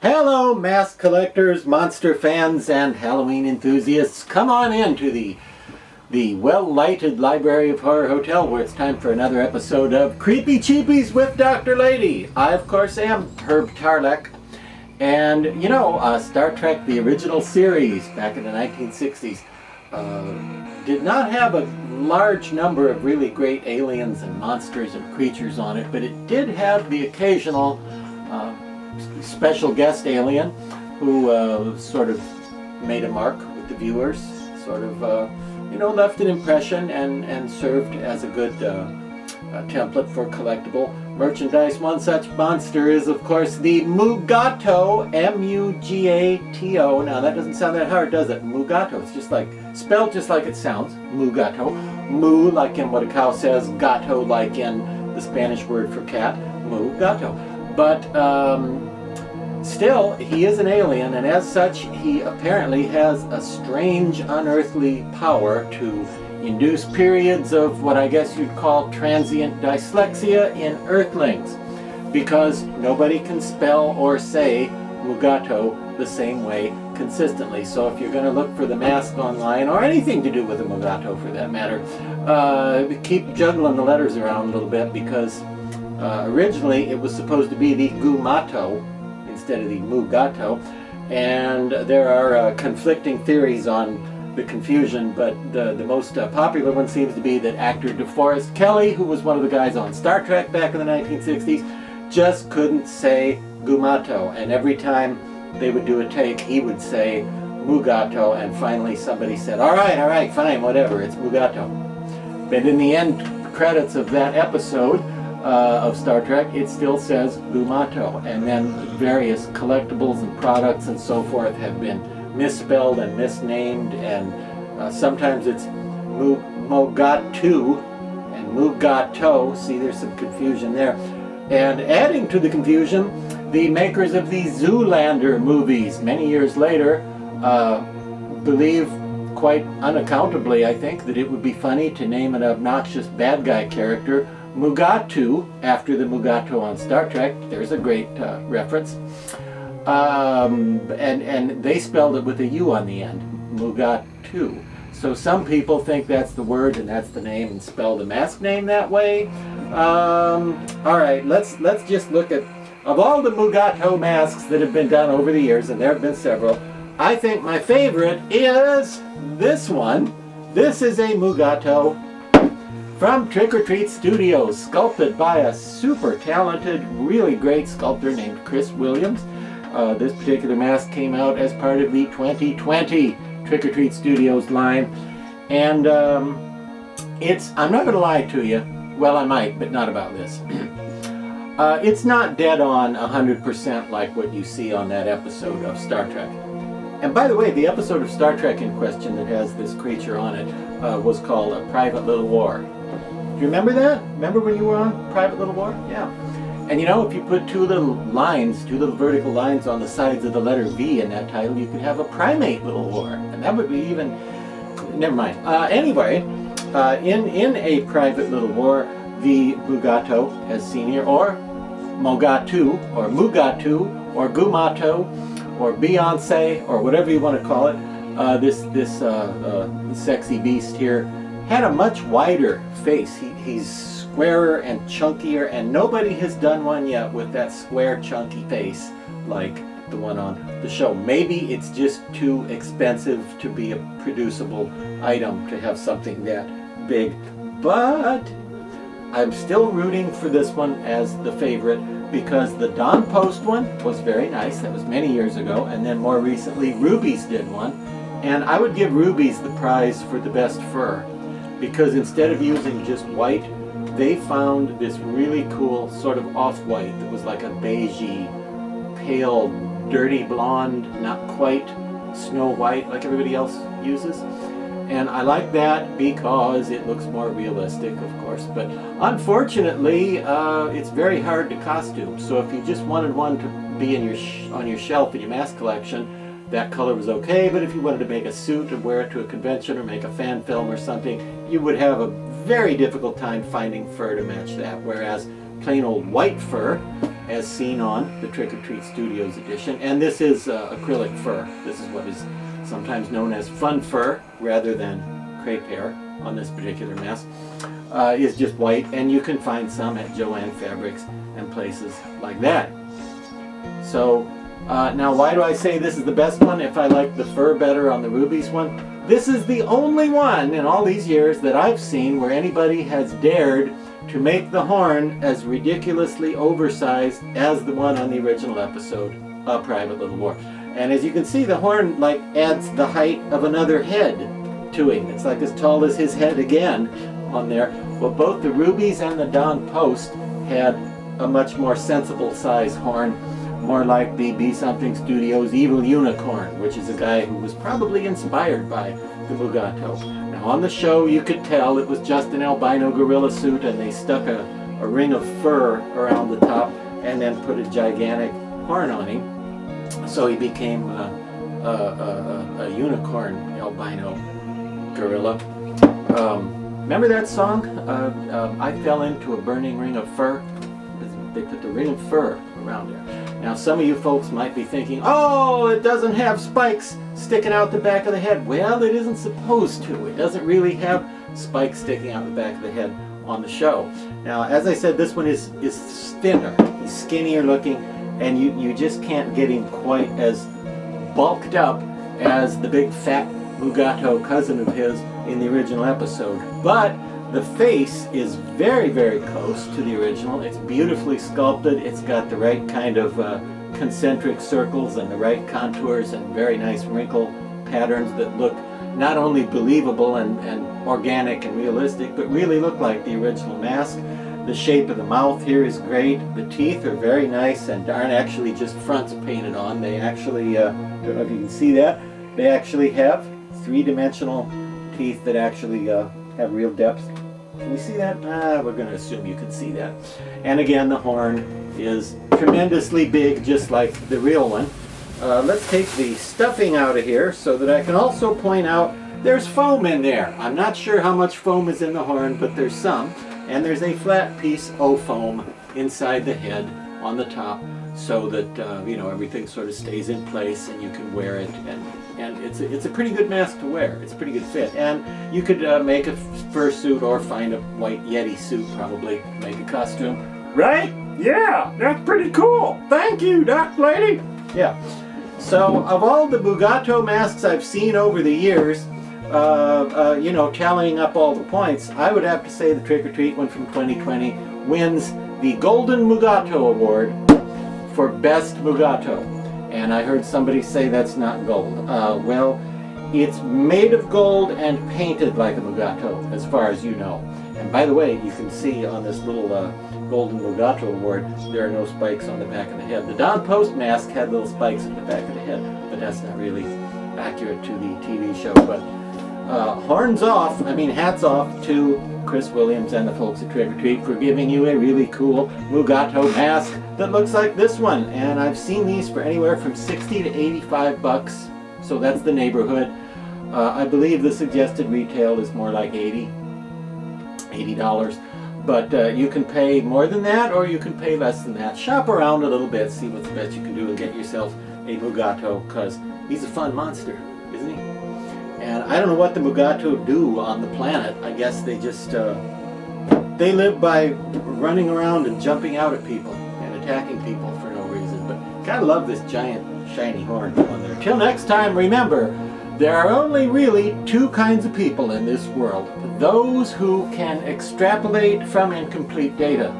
Hello, mask collectors, monster fans, and Halloween enthusiasts. Come on in to the well-lighted Library of Horror Hotel, where it's time for another episode of Creepy Cheapies with Dr. Lady. I, of course, am Herb Tarlek. And, you know, Star Trek, the original series back in the 1960s, did not have a large number of really great aliens and monsters and creatures on it, but it did have the occasional special guest alien who sort of made a mark with the viewers, sort of, left an impression and served as a good template for collectible merchandise. One such monster is, of course, the Mugato, M-U-G-A-T-O. Now, that doesn't sound that hard, does it? Mugato. It's just like, spelled just like it sounds, Mugato. Mu, like in what a cow says, gato, like in the Spanish word for cat, Mugato. But still, he is an alien, and as such, he apparently has a strange, unearthly power to induce periods of what I guess you'd call transient dyslexia in Earthlings, because nobody can spell or say Mugato the same way consistently. So if you're going to look for the mask online, or anything to do with the Mugato for that matter, keep juggling the letters around a little bit, because originally it was supposed to be the Gumato instead of the Mugato, and there are conflicting theories on the confusion, but the most popular one seems to be that actor DeForest Kelley, who was one of the guys on Star Trek back in the 1960s, just couldn't say Gumato, and every time they would do a take, he would say Mugato, and finally somebody said, all right, fine, whatever, it's Mugato. But in the end credits of that episode of Star Trek, it still says Gumato, and then various collectibles and products and so forth have been misspelled and misnamed, and sometimes it's Mugatu and Mugato. See, there's some confusion there. And adding to the confusion, the makers of the Zoolander movies, many years later, believe quite unaccountably, I think, that it would be funny to name an obnoxious bad guy character Mugatu after the Mugato on Star Trek. There's a great reference. And they spelled it with a U on the end, Mugatu. So some people think that's the word and that's the name and spell the mask name that way. All right, let's just look at, of all the Mugato masks that have been done over the years, and there have been several, I think my favorite is this one. This is a Mugato from Trick or Treat Studios, sculpted by a super talented, really great sculptor named Chris Williams. This particular mask came out as part of the 2020 Trick or Treat Studios line, and I'm not going to lie to you, well, I might, but not about this. It's not dead on 100% like what you see on that episode of Star Trek. And by the way, the episode of Star Trek in question that has this creature on it was called A Private Little War. Do you remember that? Remember when you were on Private Little War? Yeah. And you know, if you put two little vertical lines on the sides of the letter V in that title, you could have a primate little war. And that would be even, never mind. Anyway, in A Private Little War, the Mugato, as seen here, or Mogatu, or Mugatu, or Gumato, or Beyonce, or whatever you want to call it, this sexy beast here, had a much wider face. He's squarer and chunkier, and nobody has done one yet with that square, chunky face like the one on the show. Maybe it's just too expensive to be a producible item to have something that big, but I'm still rooting for this one as the favorite, because the Don Post one was very nice. That was many years ago, and then more recently Ruby's did one, and I would give Ruby's the prize for the best fur, because instead of using just white, they found this really cool sort of off-white that was like a beigey, pale, dirty blonde, not quite snow white like everybody else uses. And I like that because it looks more realistic, of course. But unfortunately, it's very hard to costume. So if you just wanted one to be on your shelf in your mask collection, that color was okay. But if you wanted to make a suit and wear it to a convention or make a fan film or something, you would have a very difficult time finding fur to match that. Whereas plain old white fur, as seen on the Trick or Treat Studios edition. And this is acrylic fur. This is what is sometimes known as fun fur rather than crepe hair on this particular mask. Is just white, and you can find some at Joann Fabrics and places like that. So now why do I say this is the best one if I like the fur better on the rubies one? This is the only one in all these years that I've seen where anybody has dared to make the horn as ridiculously oversized as the one on the original episode, A Private Little War. And as you can see, the horn like adds the height of another head to him. It's like as tall as his head again on there. Well, both the rubies and the Don Post had a much more sensible size horn, more like the Be Something Studios Evil Unicorn, which is a guy who was probably inspired by the Mugato. Now on the show you could tell it was just an albino gorilla suit, and they stuck a ring of fur around the top and then put a gigantic horn on him. So he became a unicorn albino gorilla. Remember that song? I Fell Into a Burning Ring of Fur? They put the ring of fur around there. Now some of you folks might be thinking, oh, it doesn't have spikes sticking out the back of the head. Well, it isn't supposed to. It doesn't really have spikes sticking out the back of the head on the show. Now, as I said, this one is thinner. He's skinnier looking, and you just can't get him quite as bulked up as the big fat Mugato cousin of his in the original episode. But the face is very, very close to the original. It's beautifully sculpted. It's got the right kind of concentric circles and the right contours and very nice wrinkle patterns that look not only believable and organic and realistic, but really look like the original mask. The shape of the mouth here is great. The teeth are very nice and aren't actually just fronts painted on. They actually, don't know if you can see that, they actually have three-dimensional teeth that actually have real depth. Can you see that? We're going to assume you can see that. And again, the horn is tremendously big, just like the real one. Let's take the stuffing out of here so that I can also point out there's foam in there. I'm not sure how much foam is in the horn, but there's some. And there's a flat piece of foam inside the head on the top, so that you know, everything sort of stays in place and you can wear it, and it's a pretty good mask to wear. It's a pretty good fit, and you could make a fursuit or find a white Yeti suit probably to make a costume, right? Yeah, that's pretty cool. Thank you, Doc Lady. Yeah. So of all the Mugato masks I've seen over the years, you know, tallying up all the points, I would have to say the Trick or Treat one from 2020 wins the Golden Mugato Award for Best Mugato. And I heard somebody say that's not gold. Well, it's made of gold and painted like a Mugato, as far as you know. And by the way, you can see on this little Golden Mugato Award, there are no spikes on the back of the head. The Don Post mask had little spikes on the back of the head, but that's not really accurate to the TV show. But horns off, I mean hats off to Chris Williams and the folks at Trick or Treat for giving you a really cool Mugato mask that looks like this one. And I've seen these for anywhere from 60 to 85 bucks, so that's the neighborhood. I believe the suggested retail is more like $80. But you can pay more than that, or you can pay less than that. Shop around a little bit, see what's the best you can do, and get yourself a Mugato, because he's a fun monster, isn't he? And I don't know what the Mugato do on the planet. I guess they just, they live by running around and jumping out at people and attacking people for no reason. But gotta love this giant shiny horn on there. Till next time, remember, there are only really two kinds of people in this world. Those who can extrapolate from incomplete data,